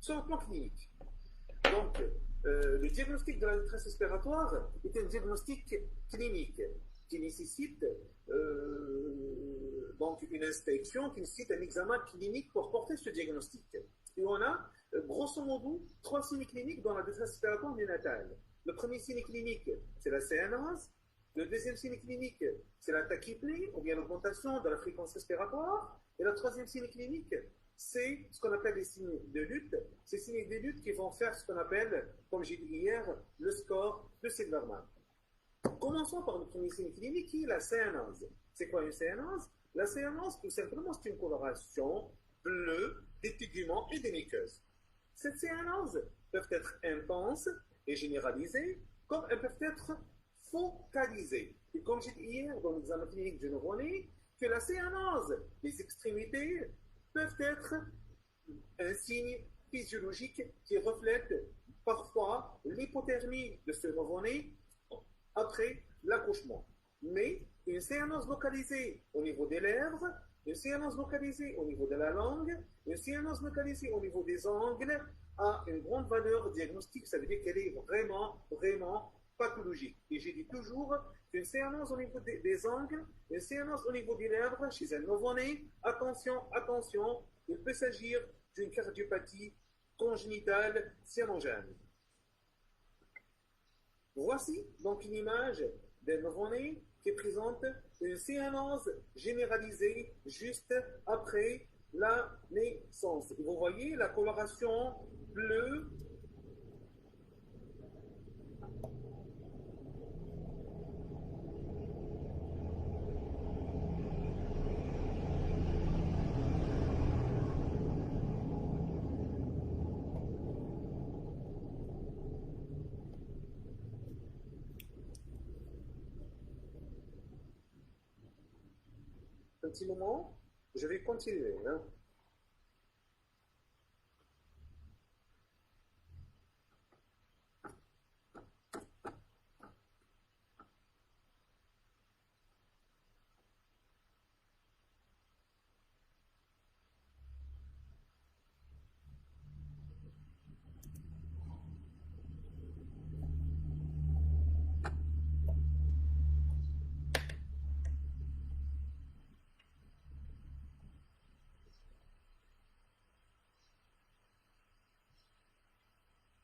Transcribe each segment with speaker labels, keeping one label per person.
Speaker 1: sur le plan clinique. Donc, le diagnostic de la détresse respiratoire est un diagnostic clinique qui nécessite donc une inspection, qui nécessite un examen clinique pour porter ce diagnostic. Et on a, grosso modo, 3 signes cliniques dans la détresse respiratoire néonatale. Le premier signe clinique, c'est la cyanose. Le deuxième signe clinique, c'est la tachypnée, ou bien l'augmentation de la fréquence respiratoire. Et le troisième signe clinique, c'est ce qu'on appelle les signes de lutte. Ces signes de lutte qui vont faire ce qu'on appelle, comme j'ai dit hier, le score de Silverman. Commençons par le premier signe clinique qui est la cyanose. C'est quoi une cyanose? La cyanose, tout simplement, c'est une coloration bleue des téguments et des muqueuses. Ces cyanoses peuvent être intenses et généralisées, comme elles peuvent être focalisées. Et comme j'ai dit hier dans l'examen clinique du nouveau-né, que la cyanose, les extrémités, peuvent être un signe physiologique qui reflète parfois l'hypothermie de ce nouveau-né après l'accouchement. Mais une cyanose localisée au niveau des lèvres, une cyanose localisée au niveau de la langue, une cyanose localisée au niveau des ongles a une grande valeur diagnostique. Ça veut dire qu'elle est vraiment, vraiment pathologique. Et j'ai dit toujours qu'une cyanose au niveau des ongles, une cyanose au niveau des lèvres, chez un nouveau-né, attention, attention, il peut s'agir d'une cardiopathie congénitale cyanogène. Voici donc une image d'un nouveau-né qui présente une cyanose généralisée juste après la naissance. Vous voyez la coloration bleue un petit moment, je vais continuer.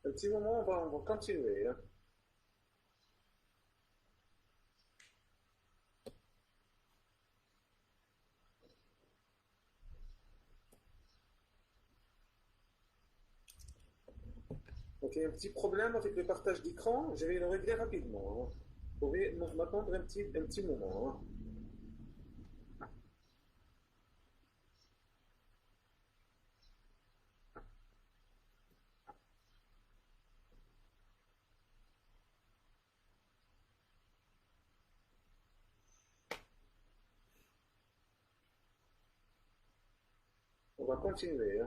Speaker 1: Un petit moment, on va continuer. Donc il y a un petit problème avec le partage d'écran, je vais le régler rapidement. Vous pouvez m'attendre un petit moment. On va continuer.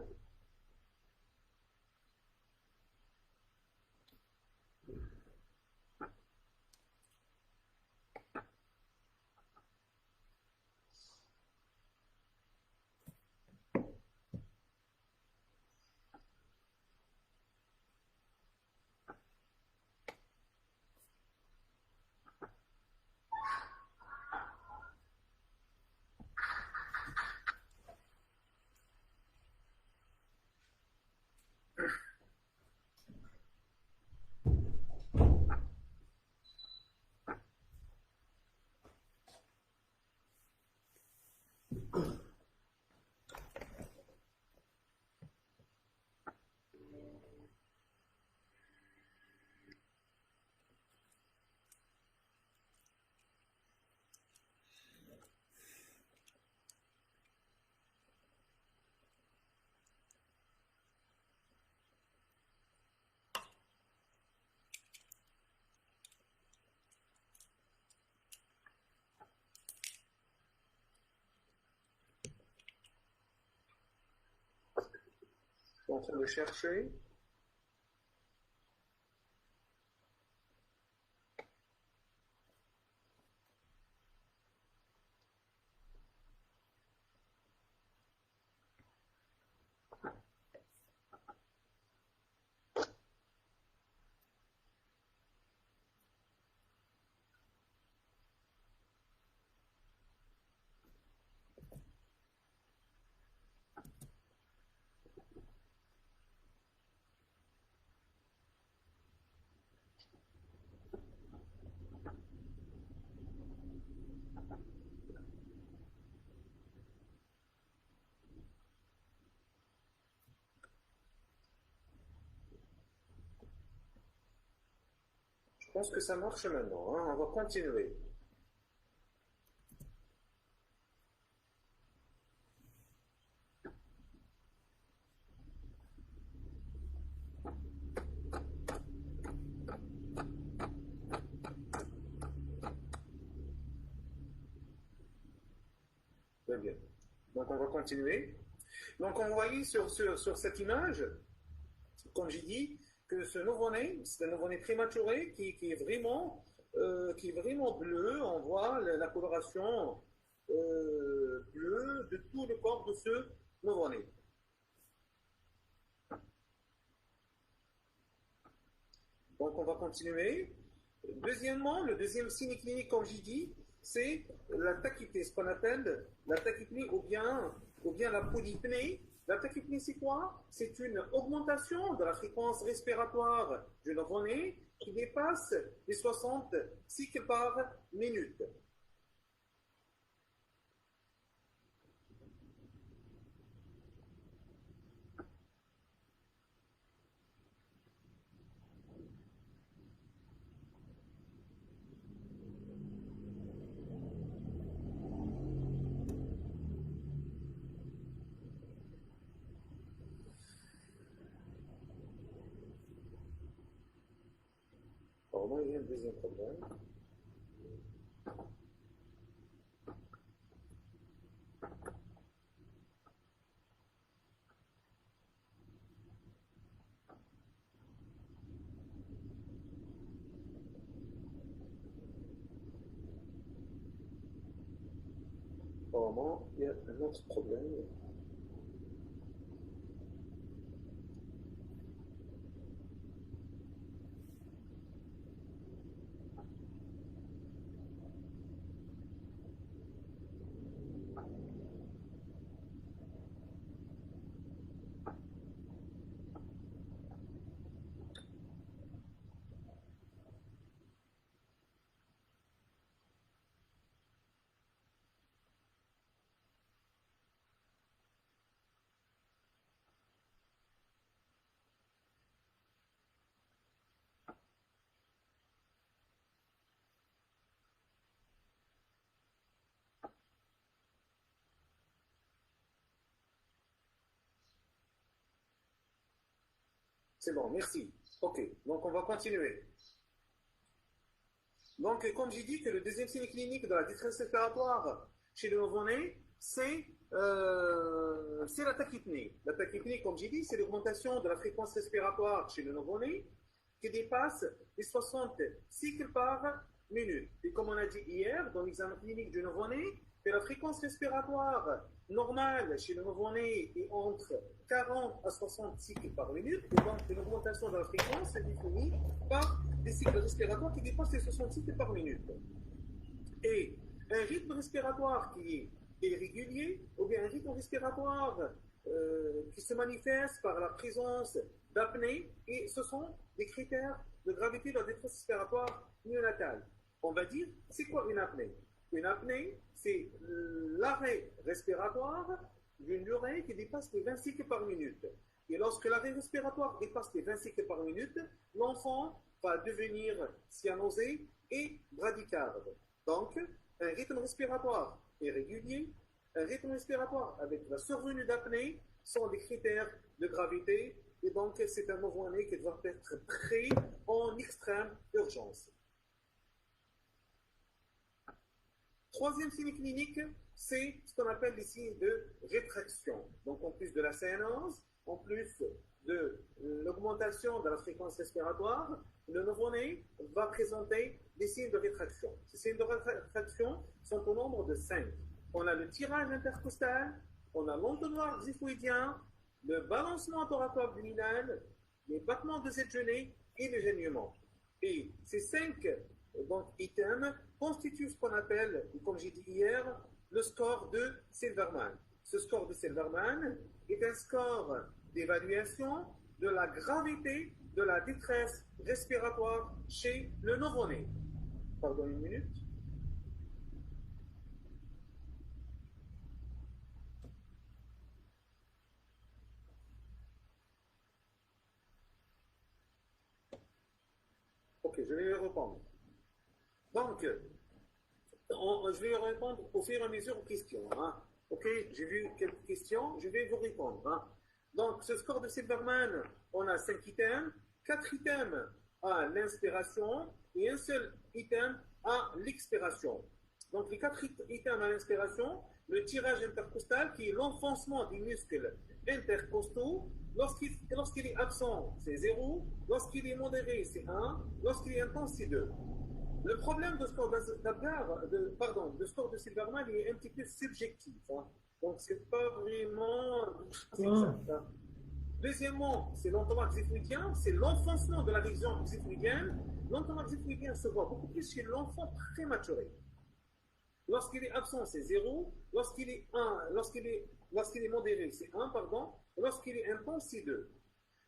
Speaker 1: Je suis en train de chercher. pense que ça marche maintenant, hein. On va continuer. Très bien. Donc on va continuer. Donc on voyait sur cette image, comme j'ai dit, que ce nouveau-né, c'est un nouveau-né prématuré qui est vraiment bleu. On voit la coloration bleue de tout le corps de ce nouveau-né. Donc on va continuer. Deuxièmement, le deuxième signe clinique, comme j'ai dit, c'est la tachypnée, ce qu'on appelle la tachypnée ou bien la polypnée. La tachypnée, c'est quoi? C'est une augmentation de la fréquence respiratoire du nouveau-né qui dépasse les 60 cycles par minute. Alors, là, il y a un deuxième problème. Apparemment, il y a un autre problème. C'est bon, merci. Ok, donc on va continuer. Donc, comme j'ai dit, que le deuxième signe clinique de la détresse respiratoire chez le nouveau-né, c'est la tachypnée. La tachypnée, comme j'ai dit, c'est l'augmentation de la fréquence respiratoire chez le nouveau-né qui dépasse les 60 cycles par minute. Et comme on a dit hier, dans l'examen clinique du nouveau-né, que la fréquence respiratoire normale chez le nouveau-né est entre 40 à 60 cycles par minute, et donc une augmentation de la fréquence est définie par des cycles respiratoires qui dépassent les 60 cycles par minute. Et un rythme respiratoire qui est irrégulier, ou bien un rythme respiratoire qui se manifeste par la présence d'apnée, et ce sont des critères de gravité de la détresse respiratoire néonatale. On va dire, c'est quoi une apnée? Une apnée, c'est l'arrêt respiratoire d'une durée qui dépasse les 20 cycles par minute. Et lorsque l'arrêt respiratoire dépasse les 20 cycles par minute, l'enfant va devenir cyanosé et bradycarde. Donc, un rythme respiratoire irrégulier, un rythme respiratoire avec la survenue d'apnée sont des critères de gravité, et donc c'est un nouveau-né qui doit être pris en extrême urgence. Troisième signe clinique, c'est ce qu'on appelle les signes de rétraction. Donc, en plus de la séance, en plus de l'augmentation de la fréquence respiratoire, le nouveau-né va présenter des signes de rétraction. Ces signes de rétraction sont au nombre de 5. On a le tirage intercostal, on a l'entonnoir xiphoïdien, le balancement thoraco-abdominal, les battements de cette genêt et le gênement. Et ces 5 items constituent ce qu'on appelle, comme j'ai dit hier, le score de Silverman. Ce score de Silverman est un score d'évaluation de la gravité de la détresse respiratoire chez le nouveau-né. Pardon, une minute. Ok, je vais répondre. Donc, je vais répondre au fur et à mesure aux questions. Hein. Ok, j'ai vu quelques questions, je vais vous répondre. Hein. Donc, ce score de Silverman, on a 5 items, 4 items à l'inspiration et un seul item à l'expiration. Donc, les 4 items à l'inspiration, le tirage intercostal qui est l'enfoncement des muscles intercostaux. Lorsqu'il est absent, c'est 0. Lorsqu'il est modéré, c'est 1. Lorsqu'il est intense, c'est 2. Le problème de score de score de Silverman il est un petit peu subjectif. Hein. Donc, c'est pas vraiment exact. Hein. Deuxièmement, c'est l'entonnoir xiphoïdien, c'est l'enfoncement de la région xiphoïdienne. L'entonnoir xiphoïdien se voit beaucoup plus chez l'enfant prématuré. Lorsqu'il est absent, c'est 0. Lorsqu'il est modéré, c'est 1, pardon. Lorsqu'il est intense, c'est 2.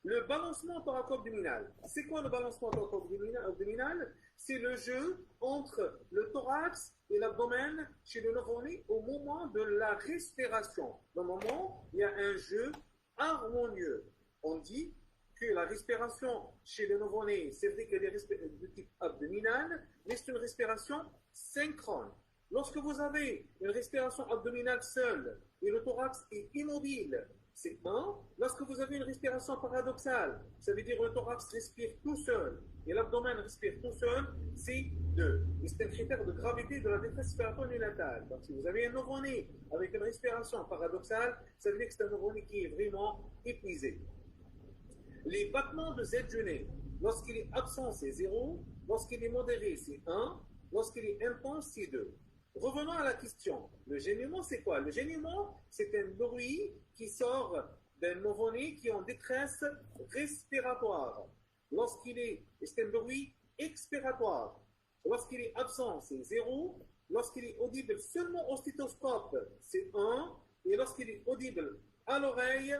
Speaker 1: Le balancement thoraco-abdominal. C'est quoi le balancement thoraco-abdominal? C'est le jeu entre le thorax et l'abdomen chez le nouveau-né au moment de la respiration. Dans le moment, il y a un jeu harmonieux. On dit que la respiration chez le nouveau-né, c'est vrai qu'elle est de type abdominal, mais c'est une respiration synchrone. Lorsque vous avez une respiration abdominale seule et le thorax est immobile, c'est 1. Lorsque vous avez une respiration paradoxale, ça veut dire que le thorax respire tout seul et l'abdomen respire tout seul, c'est 2. Et c'est un critère de gravité de la détresse respiratoire néonatale. Donc si vous avez un nouveau-né avec une respiration paradoxale, ça veut dire que c'est un nouveau-né qui est vraiment épuisé. Les battements de Z-jeûné, lorsqu'il est absent, c'est 0. Lorsqu'il est modéré, c'est 1. Lorsqu'il est intense, c'est 2. Revenons à la question. Le gémiment, c'est quoi? Le gémiment, c'est un bruit qui sort d'un nouveau-né qui est en détresse respiratoire. C'est un bruit expiratoire. Lorsqu'il est absent, c'est 0. Lorsqu'il est audible seulement au stéthoscope, c'est 1. Et lorsqu'il est audible à l'oreille,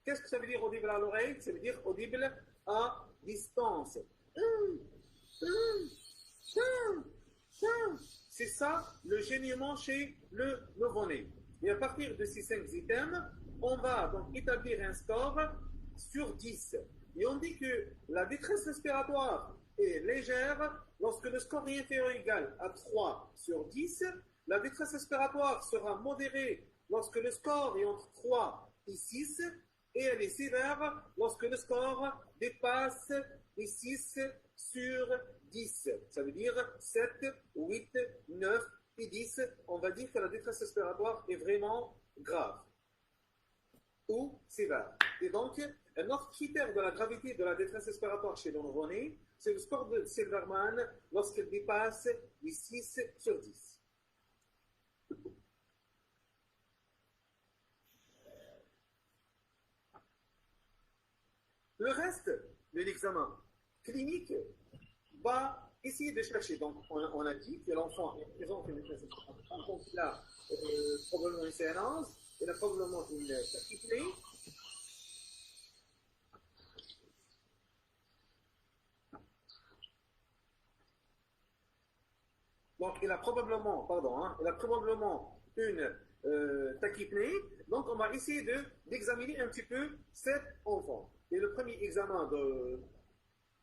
Speaker 1: qu'est-ce que ça veut dire audible à l'oreille? Ça veut dire audible à distance. C'est ça le gémiment chez le nouveau-né. Et à partir de ces 5 items, on va donc établir un score sur 10. Et on dit que la détresse respiratoire est légère lorsque le score est inférieur ou égal à 3 sur 10. La détresse respiratoire sera modérée lorsque le score est entre 3 et 6. Et elle est sévère lorsque le score dépasse les 6 sur 10. Ça veut dire 7, 8, 9 et 10. On va dire que la détresse respiratoire est vraiment grave ou sévère. Et donc, un autre critère de la gravité de la détresse respiratoire chez le nouveau-né, c'est le score de Silverman lorsqu'il dépasse les 6 sur 10. Le reste de l'examen clinique va essayer de chercher. Donc, on a dit que l'enfant présente une détresse respiratoire. Donc, il a probablement une séance, il a probablement une tachypnée. Donc, il a probablement une tachypnée. Donc, on va essayer d'examiner un petit peu cet enfant. Et le premier examen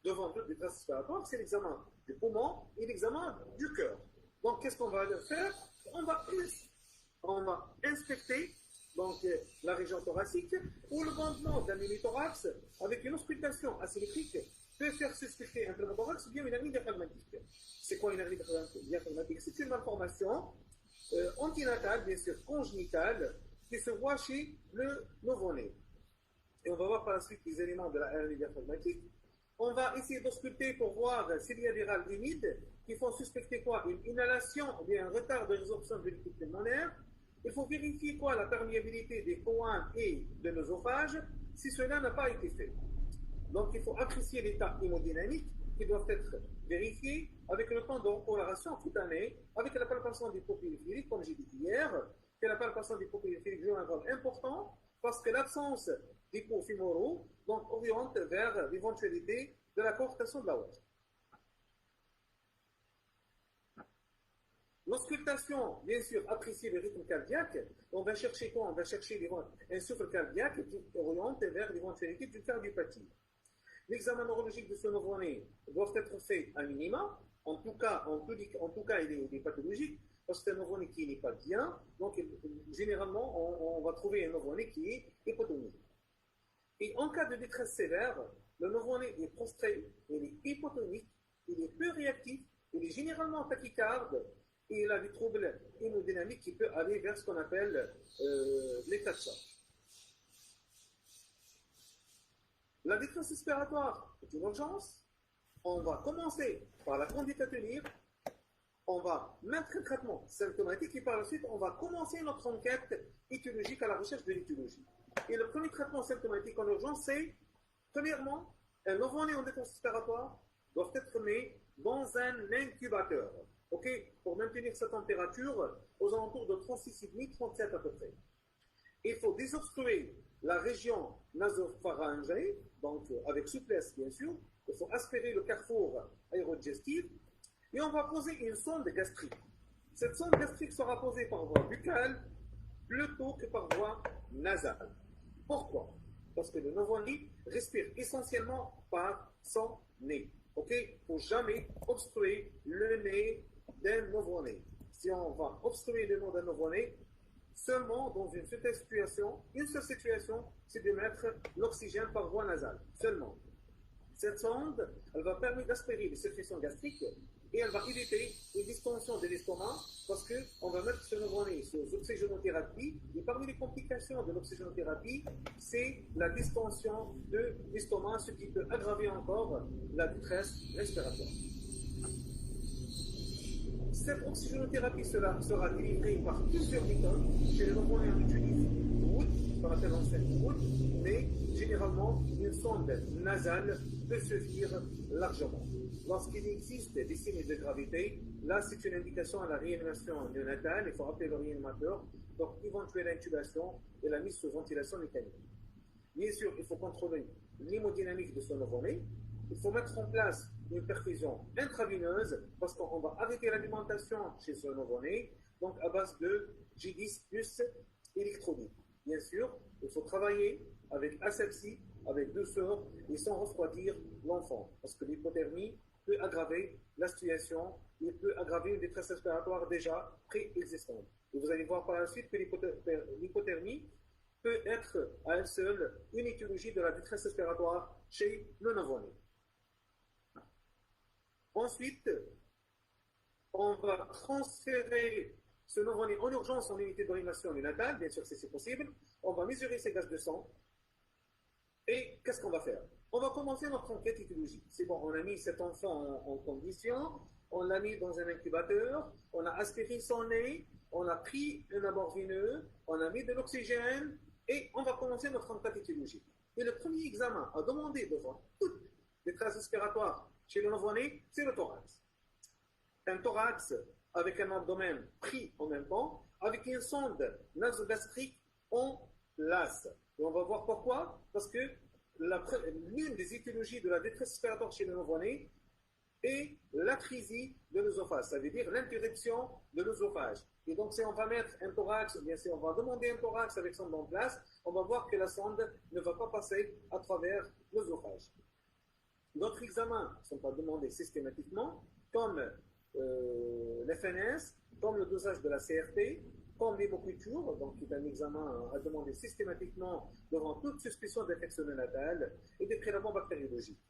Speaker 1: devant toute détresse respiratoire, c'est l'examen du poumon et l'examen du cœur. Donc, qu'est-ce qu'on va faire? On va inspecter donc, la région thoracique ou le bandement d'un hémithorax avec une auscultation asymétrique peut faire suspecter un pneumothorax ou bien une hernie diaphragmatique. C'est quoi une hernie diaphragmatique? C'est une malformation antinatale, bien sûr congénitale, qui se voit chez le nouveau-né. Et on va voir par la suite les éléments de la hernie diaphragmatique. On va essayer d'ausculter pour voir s'il y a des râles humides qui font suspecter quoi? Une inhalation ou bien un retard de résorption de liquide pulmonaire. Il faut vérifier quoi? La perméabilité des coins et de l'œsophage si cela n'a pas été fait. Donc il faut apprécier l'état hémodynamique qui doivent être vérifiés avec le temps de recoloration cutanée, avec la palpation des paupières périphériques, comme j'ai dit hier, que la palpation des paupières périphériques joue un rôle important parce que l'absence d'hypos fémoraux donc oriente vers l'éventualité de la coartation de la haute. L'auscultation, bien sûr, apprécie le rythme cardiaque. On va chercher quoi? On va chercher un souffle cardiaque qui oriente vers l'éventualité d'une cardiopathie. L'examen neurologique de ce nouveau-né doit être fait à minima. En tout cas, il est pathologique parce que c'est un nouveau-né qui n'est pas bien. Donc, généralement, on va trouver un nouveau-né qui est hypotonique. Et en cas de détresse sévère, le nouveau-né est prostré, il est hypotonique, il est peu réactif, il est généralement tachycarde et il a des troubles hémodynamiques qui peuvent aller vers ce qu'on appelle l'état de choc. La détresse respiratoire est une urgence. On va commencer par la conduite à tenir. On va mettre un traitement symptomatique et par la suite, on va commencer notre enquête étiologique à la recherche de l'étiologie. Et le premier traitement symptomatique en urgence, c'est, premièrement, un nouveau-né en détresse respiratoire doit être mis dans un incubateur, pour maintenir sa température aux alentours de 36,5, 37 à peu près. Il faut désobstruer la région nasopharyngée, donc avec souplesse bien sûr. Il faut aspirer le carrefour aérodigestif et on va poser une sonde gastrique. Cette sonde gastrique sera posée par voie buccale plutôt que par voie nasale. Pourquoi? Parce que le nouveau-né respire essentiellement par son nez. Il ne faut jamais obstruer le nez d'un nouveau-né. Si on va obstruer le nez d'un nouveau-né, seulement dans une seule situation, c'est de mettre l'oxygène par voie nasale, seulement. Cette sonde, elle va permettre d'aspirer les sécrétions gastriques et elle va éviter une distension de l'estomac parce qu'on va mettre ce nouveau-né sous oxygénothérapie. Et parmi les complications de l'oxygénothérapie, c'est la distension de l'estomac, ce qui peut aggraver encore la détresse respiratoire. Cette oxygénothérapie sera délivrée par plusieurs méthodes. Chez les nouveau-nés, on utilise goutte, ce qu'on appelle enceinte goutte, mais généralement, une sonde nasale peut suffire largement. Lorsqu'il existe des signes de gravité, là, c'est une indication à la réanimation néonatale. Il faut appeler le réanimateur, donc éventuelle intubation et la mise sous ventilation mécanique. Bien sûr, il faut contrôler l'hémodynamique de ce nouveau-né. Il faut mettre en place une perfusion intravéneuse parce qu'on va arrêter l'alimentation chez ce nouveau-né, donc à base de J10 plus électrolyte. Bien sûr, il faut travailler avec asepsie, avec douceur et sans refroidir l'enfant parce que l'hypothermie peut aggraver la situation, il peut aggraver une détresse respiratoire déjà préexistante. Et vous allez voir par la suite que l'hypothermie peut être à elle seule une étiologie de la détresse respiratoire chez le nouveau-né. Ensuite, on va transférer ce nouveau-né en urgence en unité de réanimation néonatale, bien sûr si c'est possible. On va mesurer ses gaz de sang. Et qu'est-ce qu'on va faire? On va commencer notre enquête étiologique. C'est bon, on a mis cet enfant en condition, on l'a mis dans un incubateur, on a aspiré son nez, on a pris un abord veineux, on a mis de l'oxygène et on va commencer notre enquête étiologique. Et le premier examen à demander devant toutes les traces respiratoires chez le nouveau-né, c'est le thorax. Un thorax avec un abdomen pris en même temps, avec une sonde nasogastrique en place. Et on va voir pourquoi. Parce que l'une des étiologies de la détresse respiratoire chez le nouveau-né est l'atrésie de l'œsophage, ça veut dire l'interruption de l'œsophage. Et donc, si on va mettre un thorax, ou bien si on va demander un thorax avec sonde en place, on va voir que la sonde ne va pas passer à travers l'œsophage. D'autres examens ne sont pas demandés systématiquement, comme l'FNS, comme le dosage de la CRP, comme l'hémoculture, donc qui est un examen à demander systématiquement devant toute suspicion d'infection néonatale et des prélèvements bactériologiques.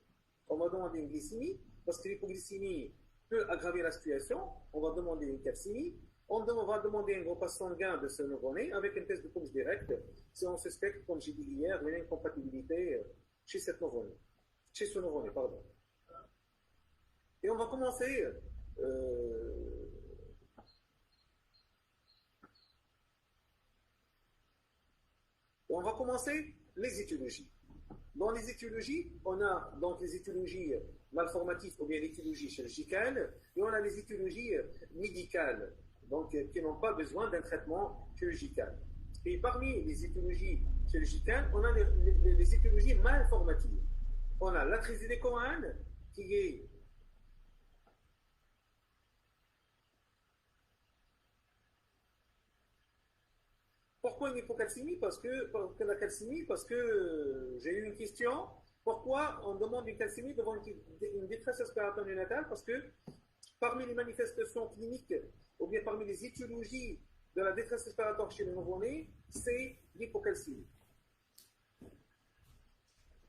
Speaker 1: On va demander une glycémie, parce que l'hypoglycémie peut aggraver la situation. On va demander une calcémie. On va demander un groupe sanguin de ce nouveau-né avec un test de pouce direct si on suspecte, comme j'ai dit hier, une incompatibilité chez ce nouveau-né. Et on va commencer les étiologies. Dans les étiologies, on a donc les étiologies malformatives ou bien l'étiologie chirurgicale, et on a les étiologies médicales, donc qui n'ont pas besoin d'un traitement chirurgical. Et parmi les étiologies chirurgicales, on a les étiologies malformatives. On a l'atrésie des Cohen, qui est pourquoi une hypocalcémie? Parce que j'ai eu une question. Pourquoi on demande une calcémie devant une détresse respiratoire néonatale? Parce que parmi les manifestations cliniques, ou bien parmi les étiologies de la détresse respiratoire chez le nouveau-né, c'est l'hypocalcémie.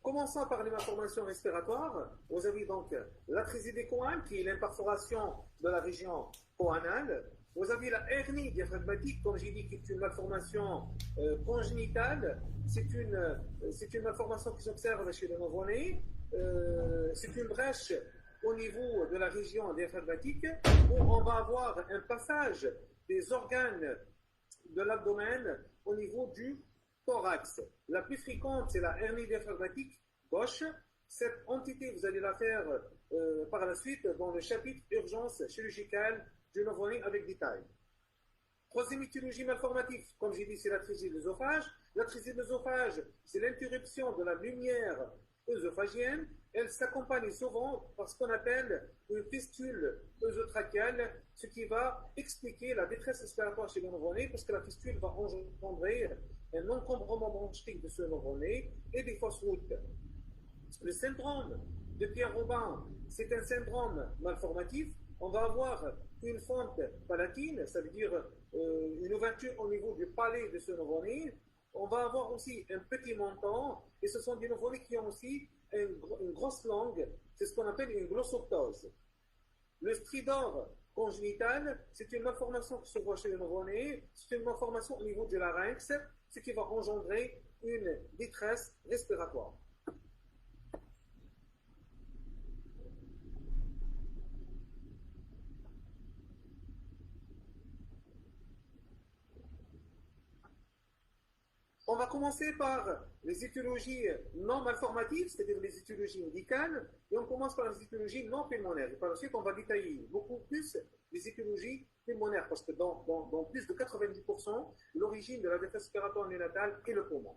Speaker 1: Commençons par les malformations respiratoires. Vous avez donc l'atrésie des coans, qui est l'imperforation de la région coanale. Vous avez la hernie diaphragmatique, comme j'ai dit, qui est une malformation congénitale. C'est une malformation qui s'observe chez le nouveau-né. C'est une brèche au niveau de la région diaphragmatique où on va avoir un passage des organes de l'abdomen au niveau du thorax. La plus fréquente, c'est la hernie diaphragmatique gauche. Cette entité, vous allez la faire par la suite dans le chapitre urgence chirurgicale du nouveau-né avec détail. Troisième étiologie malformative, comme j'ai dit, c'est l'atrésie de l'œsophage. L'atrésie de l'œsophage, c'est l'interruption de la lumière œsophagienne. Elle s'accompagne souvent par ce qu'on appelle une fistule œsotrachiale, ce qui va expliquer la détresse respiratoire chez le nouveau-né, parce que la fistule va engendrer un encombrement bronchique de ce nouveau-né et des fausses routes. Le syndrome de Pierre-Robin, c'est un syndrome malformatif. On va avoir une fente palatine, ça veut dire une ouverture au niveau du palais de ce nouveau-né. On va avoir aussi un petit menton, et ce sont des nouveau-nés qui ont aussi une grosse langue, c'est ce qu'on appelle une glossoptose. Le stridor congénital, c'est une malformation qui se voit chez le nouveau-né, c'est une malformation au niveau du larynx, ce qui va engendrer une détresse respiratoire. On va commencer par les étiologies non malformatives, c'est-à-dire les étiologies médicales, et on commence par les étiologies non pulmonaires. Et par la suite, on va détailler beaucoup plus les étiologies pulmonaires, parce que dans plus de 90%, l'origine de la détresse respiratoire néonatale est le poumon.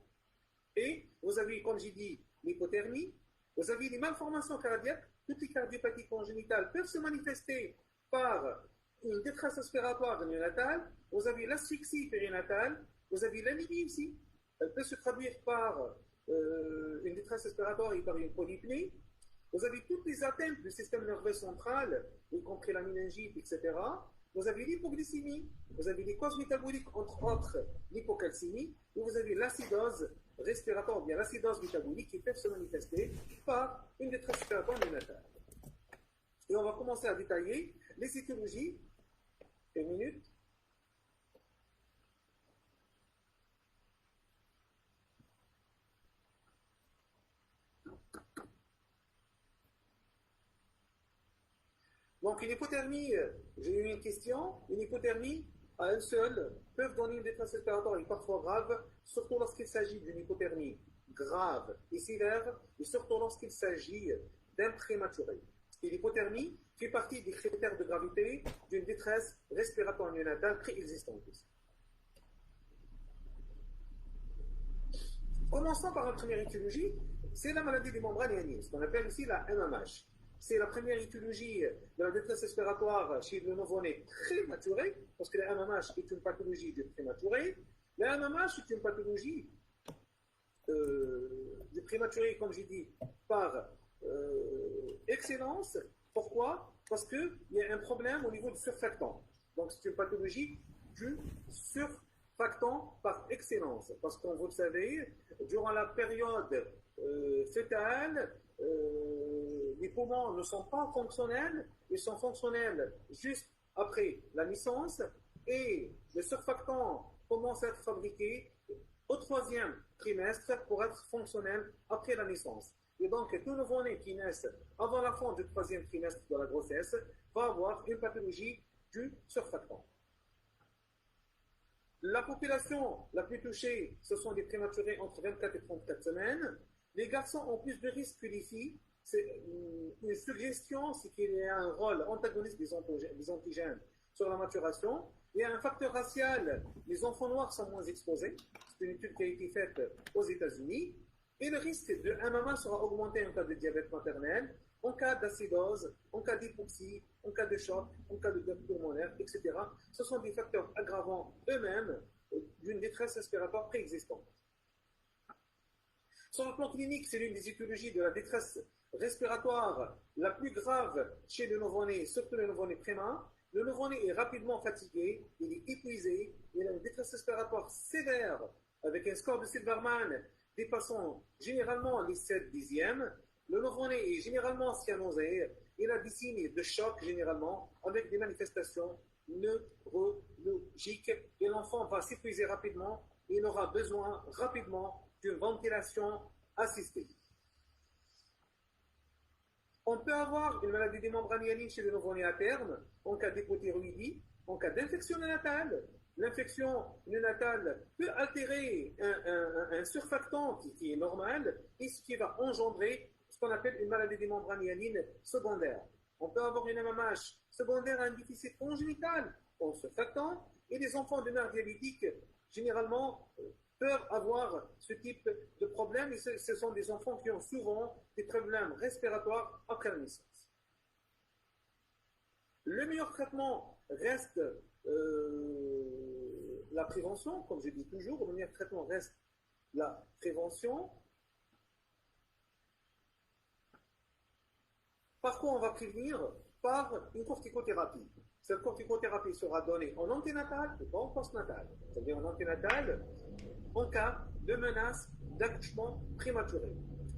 Speaker 1: Et vous avez, comme j'ai dit, l'hypothermie, vous avez les malformations cardiaques, toutes les cardiopathies congénitales peuvent se manifester par une détresse respiratoire néonatale, vous avez l'asphyxie périnatale, vous avez l'anémie aussi. Elle peut se traduire par une détresse respiratoire et par une polypnée. Vous avez toutes les atteintes du système nerveux central, y compris la méningite, etc. Vous avez l'hypoglycémie, vous avez les causes métaboliques, entre autres l'hypocalcémie, et vous avez l'acidose respiratoire, ou bien l'acidose métabolique, qui peuvent se manifester par une détresse respiratoire néonatale. Et on va commencer à détailler les étiologies. Une minute. Donc, une hypothermie, j'ai eu une question, une hypothermie à elle seule peut donner une détresse respiratoire et parfois grave, surtout lorsqu'il s'agit d'une hypothermie grave et sévère, et surtout lorsqu'il s'agit d'un prématuré. Et l'hypothermie fait partie des critères de gravité d'une détresse respiratoire néonatale préexistante. Commençons par la première étiologie, c'est la maladie des membranes aériennes, ce qu'on appelle aussi la MMH. C'est la première étiologie de la détresse respiratoire chez le nouveau-né prématuré, parce que la MMH est une pathologie du prématuré. La MMH est une pathologie du prématuré, comme j'ai dit, par excellence. Pourquoi? Parce qu'il y a un problème au niveau du surfactant. Donc c'est une pathologie du surfactant par excellence. Parce que, vous le savez, durant la période fœtale, les poumons ne sont pas fonctionnels, ils sont fonctionnels juste après la naissance, et le surfactant commence à être fabriqué au 3e trimestre pour être fonctionnel après la naissance. Et donc, tout nouveau-né qui naît avant la fin du 3e trimestre de la grossesse va avoir une pathologie du surfactant. La population la plus touchée, ce sont des prématurés entre 24 et 34 semaines. Les garçons ont plus de risques que les filles. C'est une suggestion, c'est qu'il y a un rôle antagoniste des antigènes sur la maturation. Il y a un facteur racial, les enfants noirs sont moins exposés. C'est une étude qui a été faite aux États-Unis. Et le risque de MMH sera augmenté en cas de diabète maternel, en cas d'acidose, en cas d'hypoxie, en cas de choc, en cas de dette pulmonaire, etc. Ce sont des facteurs aggravants eux-mêmes d'une détresse respiratoire préexistante. Sur le plan clinique, c'est l'une des étiologies de la détresse respiratoire la plus grave chez le nouveau-né, surtout le nouveau-né prémat. Le nouveau-né est rapidement fatigué, il est épuisé, il a une détresse respiratoire sévère avec un score de Silverman dépassant généralement les 7 dixièmes. Le nouveau-né est généralement cyanosé, il a des signes de choc généralement avec des manifestations neurologiques et l'enfant va s'épuiser rapidement et il aura besoin rapidement d'une ventilation assistée. On peut avoir une maladie des membranes hyalines chez le nouveau-né à terme, en cas d'hypothyroïdie, en cas d'infection néonatale. L'infection néonatale peut altérer un surfactant qui est normal et ce qui va engendrer ce qu'on appelle une maladie des membranes hyalines secondaire. On peut avoir une MMH secondaire à un déficit congénital en surfactant et les enfants de mère diabétique, généralement, peuvent avoir ce type de problème et ce sont des enfants qui ont souvent des problèmes respiratoires après la naissance. Le meilleur traitement reste la prévention, comme je dis toujours, le meilleur traitement reste la prévention. Par quoi on va prévenir? Par une corticothérapie. Cette corticothérapie sera donnée en anténatal et pas en postnatal. C'est-à-dire en anténatal, en cas de menace d'accouchement prématuré.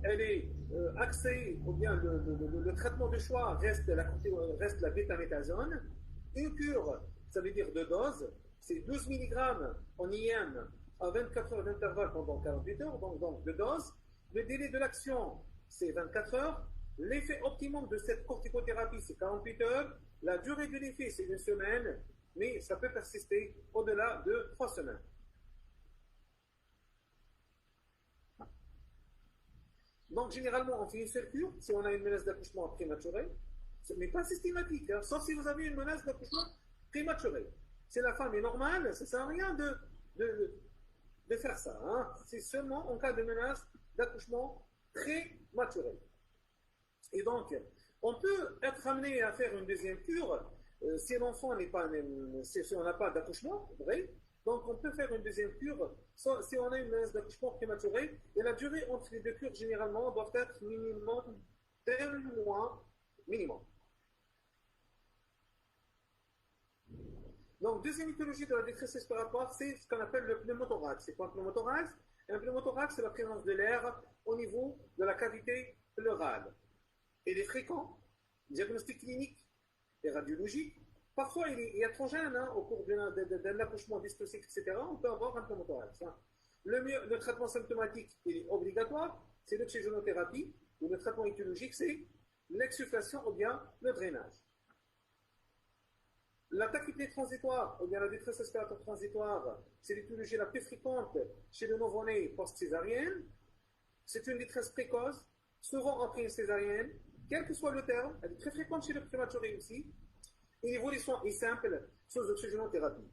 Speaker 1: Elle est axée, ou bien le traitement de choix reste la bétaméthasone. Une cure, ça veut dire de dose, c'est 12 mg en IM à 24 heures d'intervalle pendant 48 heures, donc de dose. Le délai de l'action, c'est 24 heures. L'effet optimum de cette corticothérapie, c'est 48 heures. La durée de l'effet, c'est 1 semaine, mais ça peut persister au-delà de 3 semaines. Donc, généralement, on fait une seule cure si on a une menace d'accouchement prématuré. Ce n'est pas systématique, hein, sauf si vous avez une menace d'accouchement prématuré. Si la femme est normale, ça ne sert à rien de faire ça. Hein. C'est seulement en cas de menace d'accouchement prématuré. Et donc, on peut être amené à faire une deuxième cure si l'enfant n'est pas, si on n'a pas d'accouchement, vrai. Donc, on peut faire une deuxième cure si on a une menace d'accouchement prématuré. Et la durée entre les deux cures, généralement, doit être minimum d'un mois minimum. Donc, deuxième étiologie de la détresse respiratoire, c'est ce qu'on appelle le pneumothorax. C'est quoi un pneumothorax? Un pneumothorax, c'est la présence de l'air au niveau de la cavité pleurale. Il est fréquent, diagnostic clinique et radiologique. Parfois, il est iatrogène, hein, au cours d'un accouchement dystocique, etc. On peut avoir un pneumothorax. Hein. Le traitement symptomatique, il est obligatoire, c'est l'oxygénothérapie, ou le traitement étiologique, c'est l'exsufflation ou bien le drainage. La tachypnée transitoire, ou bien la détresse respiratoire transitoire, c'est l'étiologie la plus fréquente chez le nouveau-né post-césarienne. C'est une détresse précoce, souvent après une césarienne, quel que soit le terme, elle est très fréquente chez le prématuré aussi. Et l'évolution est simple sous oxygénothérapie.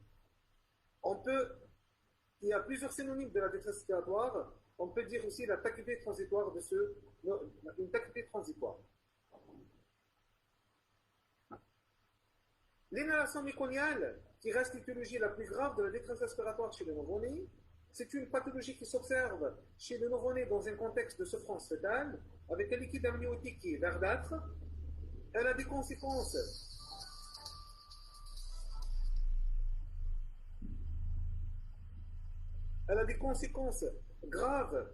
Speaker 1: Il y a plusieurs synonymes de la détresse respiratoire. On peut dire aussi la tachypnée transitoire une tachypnée transitoire. L'inhalation méconiale, qui reste l'étiologie la plus grave de la détresse respiratoire chez le nouveau-né, c'est une pathologie qui s'observe chez le nouveau-né dans un contexte de souffrance fœtale, avec un liquide amniotique qui est verdâtre. Elle a des conséquences graves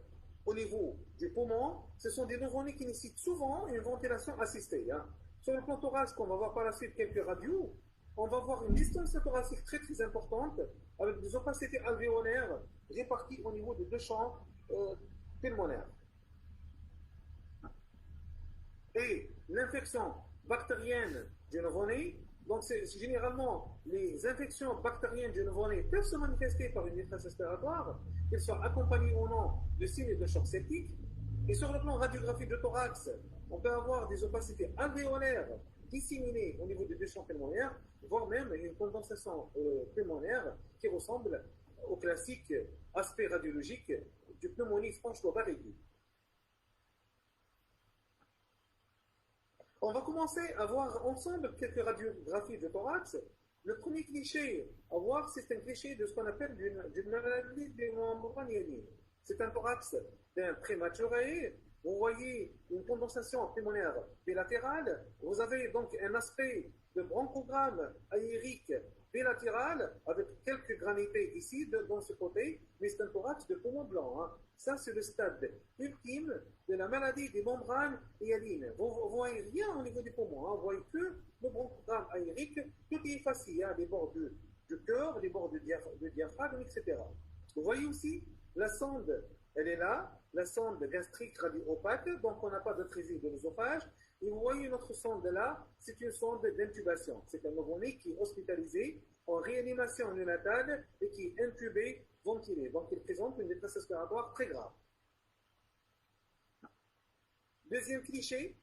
Speaker 1: au niveau du poumon. Ce sont des nouveau-nés qui nécessitent souvent une ventilation assistée. Hein. Sur le plan thoracique, on va voir par la suite quelques radios. On va voir une distance thoracique très très importante avec des opacités alvéolaires réparties au niveau des deux champs pulmonaires. Et l'infection bactérienne du nouveau-né, donc c'est généralement les infections bactériennes du nouveau-né peuvent se manifester par une détresse respiratoire, qu'elles soient accompagnées ou non de signes de choc septique. Et sur le plan radiographique de thorax, on peut avoir des opacités alvéolaires disséminées au niveau des deux champs pulmonaires, voire même une condensation pulmonaire qui ressemble au classique aspect radiologique du pneumonie franche lobar aiguë. On va commencer à voir ensemble quelques radiographies de thorax. Le premier cliché à voir, c'est un cliché de ce qu'on appelle d'une maladie des membranes hyalines. C'est un thorax d'un prématuré. Vous voyez une condensation pulmonaire bilatérale. Vous avez donc un aspect de bronchogramme aérique bilatéral avec quelques granités ici, dans ce côté, mais c'est un thorax de poumon blanc. Hein. Ça, c'est le stade ultime de la maladie des membranes hyalines. Vous ne voyez rien au niveau du poumon. Hein. Vous voyez que le bronchogramme aérique, tout est effacé. Hein, les bords du cœur, les bords du diaphragme, etc. Vous voyez aussi la sonde, elle est là, la sonde gastrique radio-opaque, donc on n'a pas d'atrésie de l'œsophage. Et vous voyez notre sonde là, c'est une sonde d'intubation. C'est un nouveau-né qui est hospitalisé en réanimation néonatale et qui est intubé, ventilé. Donc il présente une détresse respiratoire très grave. Deuxième cliché,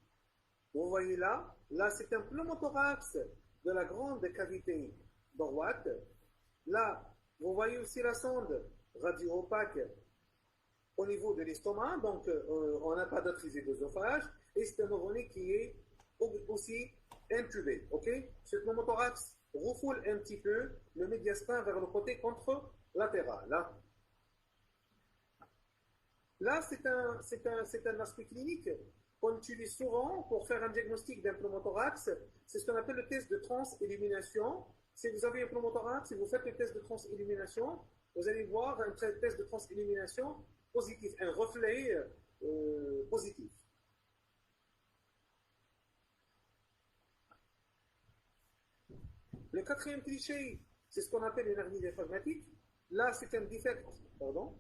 Speaker 1: vous voyez là c'est un pneumothorax de la grande cavité droite. Là, vous voyez aussi la sonde radio-opaque au niveau de l'estomac, donc on n'a pas d'atrésie d'œsophage, et c'est un nouveau-né qui est aussi intubé. Okay. Ce pneumothorax refoule un petit peu le médiastin vers le côté contre-latéral. Là c'est un aspect clinique qu'on utilise souvent pour faire un diagnostic d'un pneumothorax. C'est ce qu'on appelle le test de transillumination. Si vous avez un pneumothorax, si vous faites le test de transillumination, vous allez voir un test de transillumination positif, un reflet positif. Le quatrième cliché, c'est ce qu'on appelle une hernie diaphragmatique. Là, c'est un defect, pardon.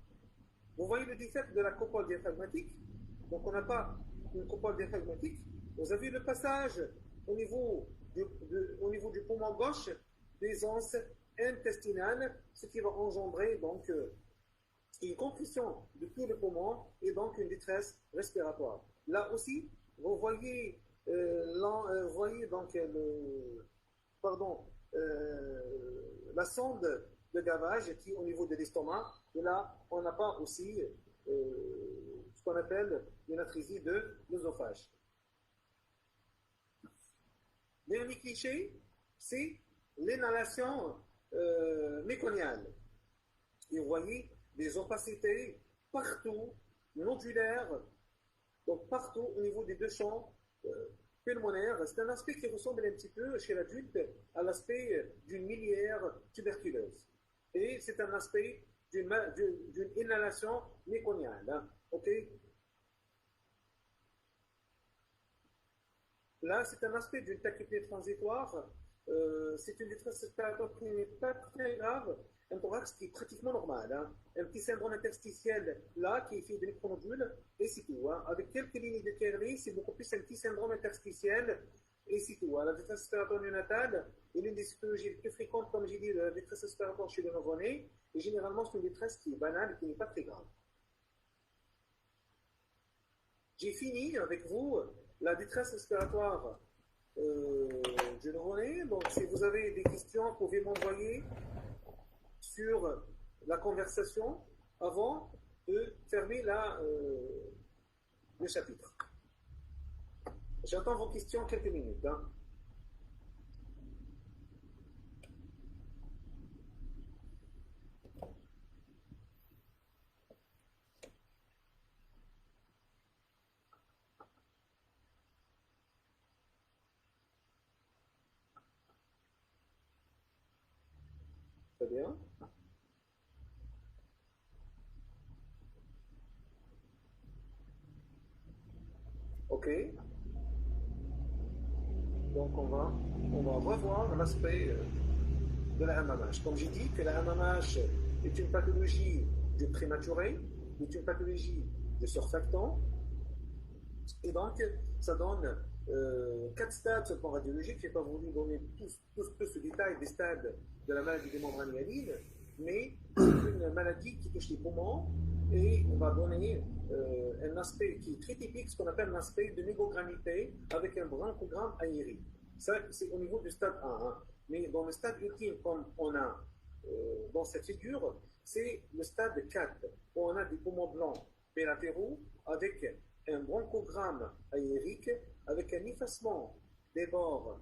Speaker 1: Vous voyez le defect de la coupole diaphragmatique. Donc, on n'a pas une coupole diaphragmatique. Vous avez le passage au niveau du poumon gauche des anses intestinales, ce qui va engendrer donc une compression de tout le poumon et donc une détresse respiratoire. Là aussi, vous voyez, donc la sonde de gavage qui est au niveau de l'estomac. Et là, on n'a pas aussi ce qu'on appelle une atrésie de l'œsophage. Dernier cliché, c'est l'inhalation méconiale. Et vous voyez des opacités partout, nodulaires, donc partout au niveau des deux champs pulmonaires. C'est un aspect qui ressemble un petit peu chez l'adulte à l'aspect d'une miliaire tuberculeuse. Et c'est un aspect d'une inhalation méconiale. Hein. Okay. Là, c'est un aspect d'une tachypnée transitoire. C'est une détresse respiratoire qui n'est pas très grave, un thorax qui est pratiquement normal. Hein. Un petit syndrome interstitiel là, qui est fait de micronodules, et c'est tout. Hein. Avec quelques lignes de Kerley, c'est beaucoup plus un petit syndrome interstitiel, et c'est tout. Hein. La détresse respiratoire néonatale est l'une des pathologies les plus fréquentes, comme j'ai dit, de la détresse respiratoire chez le nouveau-né, et généralement, c'est une détresse qui est banale et qui n'est pas très grave. J'ai fini avec vous la détresse respiratoire du nouveau-né. Donc, si vous avez des questions, vous pouvez m'envoyer sur la conversation avant de fermer le chapitre. J'attends vos questions quelques minutes. Hein. Très bien. Ok. Donc on va revoir l'aspect de la MMH. Comme j'ai dit que la MMH est une pathologie du prématuré, est une pathologie de surfactant, et donc ça donne 4 stades sur le plan radiologique. Je n'ai pas voulu donner tout ce détail des stades de la maladie des membranes hyalines, mais c'est une maladie qui touche les poumons et on va donner un aspect qui est très typique, ce qu'on appelle un aspect de mégogranité avec un bronchogramme aérien. Ça, c'est au niveau du stade 1. Hein. Mais dans le stade ultime, comme on a dans cette figure, c'est le stade 4, où on a des poumons blancs bilatéraux avec un bronchogramme aérique, avec un effacement des bords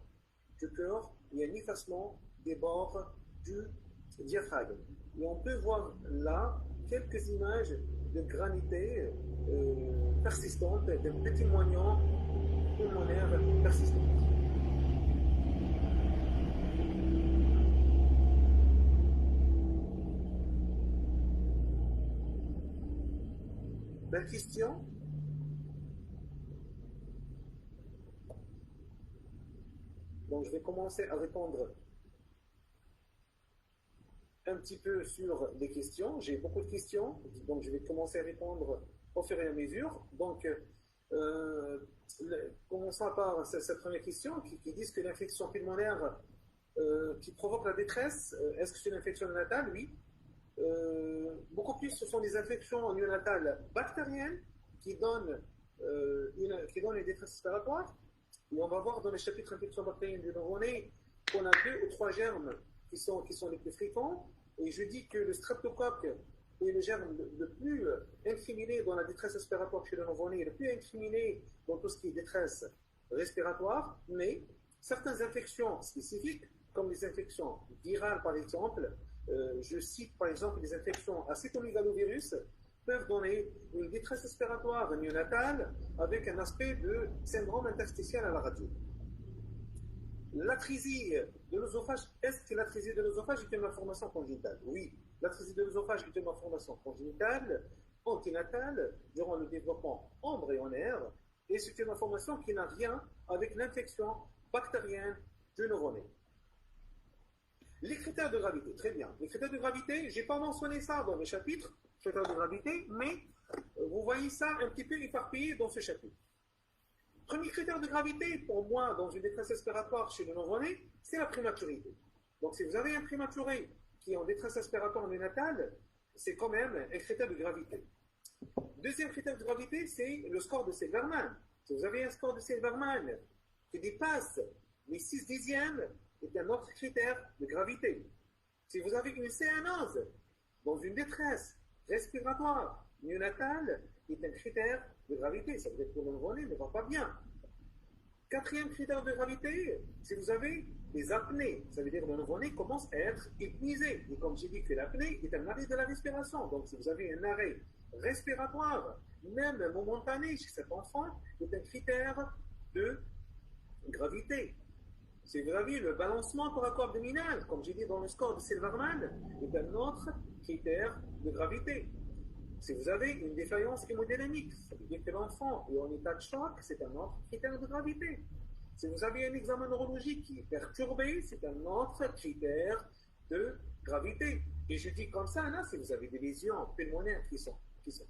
Speaker 1: du cœur et un effacement des bords du diaphragme. Et on peut voir là quelques images de granité persistante, de petits moignons pulmonaires persistants. Belle question. Donc, je vais commencer à répondre un petit peu sur les questions. J'ai beaucoup de questions, donc je vais commencer à répondre au fur et à mesure. Donc, commençons par cette première question qui dit que l'infection pulmonaire qui provoque la détresse, est-ce que c'est une infection néonatale? Oui. Beaucoup plus, ce sont des infections néonatales bactériennes qui donnent une détresse respiratoire. Et on va voir dans le chapitre infection bactérienne du nouveau-né qu'on a 2 ou 3 germes qui sont les plus fréquents. Et je dis que le streptocoque est le germe le plus incriminé dans la détresse respiratoire chez le nouveau-né, le plus incriminé dans tout ce qui est détresse respiratoire. Mais certaines infections spécifiques, comme les infections virales par exemple, je cite par exemple les infections à cytomégalovirus, peuvent donner une détresse respiratoire néonatale avec un aspect de syndrome interstitiel à la radio. L'atrésie de l'œsophage, est-ce que l'atrésie de l'œsophage est une malformation congénitale? Oui, l'atrésie de l'œsophage est une malformation congénitale, anténatale, durant le développement embryonnaire, et c'est une malformation qui n'a rien avec l'infection bactérienne du nouveau-né. Les critères de gravité, très bien. Les critères de gravité, je n'ai pas mentionné ça dans le chapitre, critères de gravité, mais vous voyez ça un petit peu éparpillé dans ce chapitre. Premier critère de gravité, pour moi, dans une détresse respiratoire chez le nouveau-né, c'est la prématurité. Donc, si vous avez un prématuré qui est en détresse respiratoire néonatale, c'est quand même un critère de gravité. Deuxième critère de gravité, c'est le score de Silverman. Si vous avez un score de Silverman qui dépasse les 6 dixièmes, c'est un autre critère de gravité. Si vous avez une cyanose dans une détresse respiratoire néonatale, c'est un critère de gravité. Ça veut dire que le nouveau-né ne va pas bien. Quatrième critère de gravité, si vous avez des apnées, ça veut dire que le nouveau-né commence à être épuisé. Et comme j'ai dit que l'apnée est un arrêt de la respiration. Donc si vous avez un arrêt respiratoire, même momentané chez cet enfant, c'est un critère de gravité. Si vous avez le balancement thoraco-abdominal, comme j'ai dit dans le score de Silverman, est un autre critère de gravité. Si vous avez une défaillance hémodynamique, ça veut dire que l'enfant est en état de choc, c'est un autre critère de gravité. Si vous avez un examen neurologique qui est perturbé, c'est un autre critère de gravité. Et je dis comme ça, là, si vous avez des lésions pulmonaires qui sont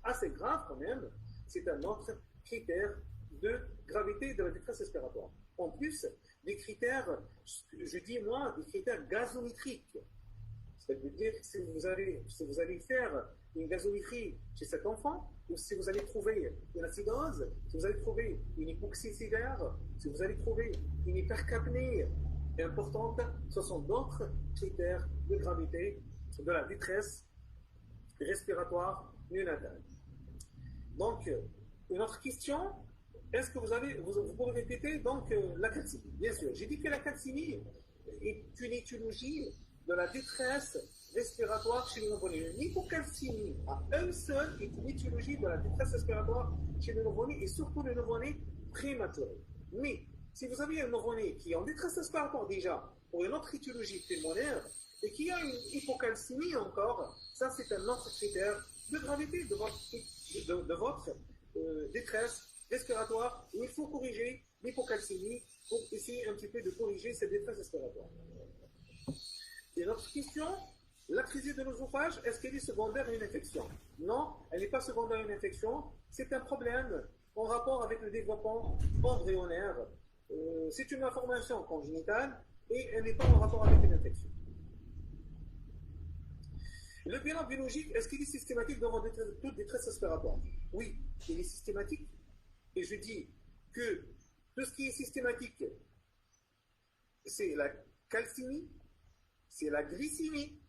Speaker 1: assez graves quand même, c'est un autre critère de gravité de la détresse respiratoire. En plus, des critères, je dis moi, des critères gazométriques. C'est-à-dire que si vous allez faire une gazométrie chez cet enfant, ou si vous allez trouver une acidose, si vous allez trouver une hypoxie sévère, si vous allez trouver une hypercapnie importante, ce sont d'autres critères de gravité de la détresse respiratoire néonatale. Donc, une autre question, est-ce que vous pouvez répéter donc la calcémie? Bien sûr, j'ai dit que la calcémie est une étiologie de la détresse respiratoire chez le nouveau-né. L'hypocalcémie à elle seule est une étiologie de la détresse respiratoire chez le nouveau-né et surtout le nouveau-né prématuré. Mais si vous avez un nouveau-né qui est en détresse respiratoire déjà pour une autre étiologie pulmonaire et qui a une hypocalcémie encore, ça c'est un autre critère de gravité de votre détresse respiratoire où il faut corriger l'hypocalcémie pour essayer un petit peu de corriger cette détresse respiratoire. Et notre question, l'atrésie de l'œsophage, est-ce qu'elle est secondaire à une infection? Non, elle n'est pas secondaire à une infection. C'est un problème en rapport avec le développement embryonnaire. C'est une malformation congénitale et elle n'est pas en rapport avec une infection. Le bilan biologique, est-ce qu'il est systématique devant toute détresse respiratoire? Oui, il est systématique. Et je dis que tout ce qui est systématique, c'est la calcémie, c'est la glycémie,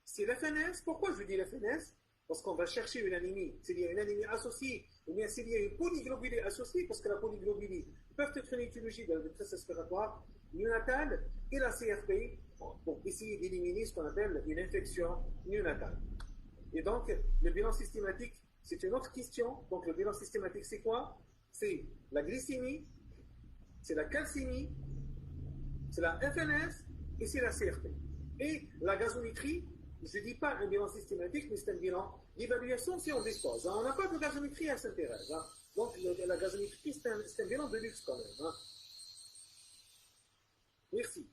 Speaker 1: c'est la FNS. Pourquoi je dis la FNS? Parce qu'on va chercher une anémie. S'il y a une anémie associée, ou bien s'il y a une polyglobulie associée, parce que la polyglobulie peut être une étiologie de la détresse respiratoire néonatale, et la CRP, pour essayer d'éliminer ce qu'on appelle une infection néonatale. Et donc, le bilan systématique, c'est une autre question. Donc, le bilan systématique, c'est quoi? C'est la glycémie, c'est la calcémie, c'est la FNS et c'est la CRP. Et la gazométrie, je ne dis pas un bilan systématique, mais c'est un bilan d'évaluation si on dispose. On n'a pas de gazométrie à Saint-Thérèse. Donc, la gazométrie, c'est un bilan de luxe quand même. Merci.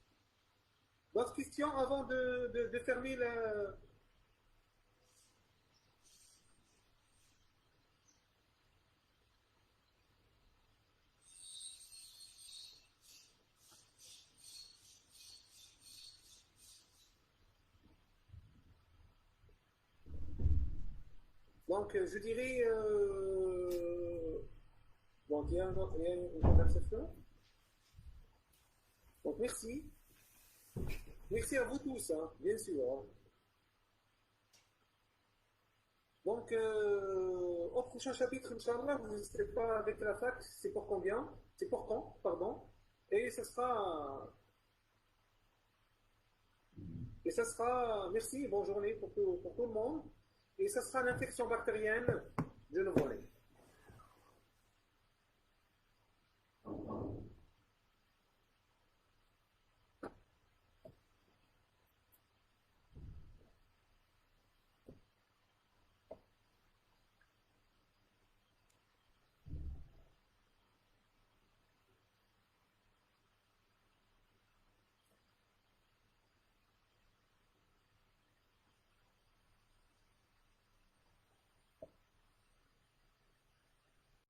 Speaker 1: D'autres questions avant de fermer la... Donc, je dirais... Donc, il y a une conversation. Donc, merci. Merci à vous tous, hein, bien sûr. Hein. Donc, au prochain chapitre, Inch'Allah, vous n'hésitez pas avec la fac, c'est pour combien? C'est pour quand, pardon. Et ça sera... merci, bonne journée pour tout le monde. Et ça sera l'infection bactérienne de nouveau-né.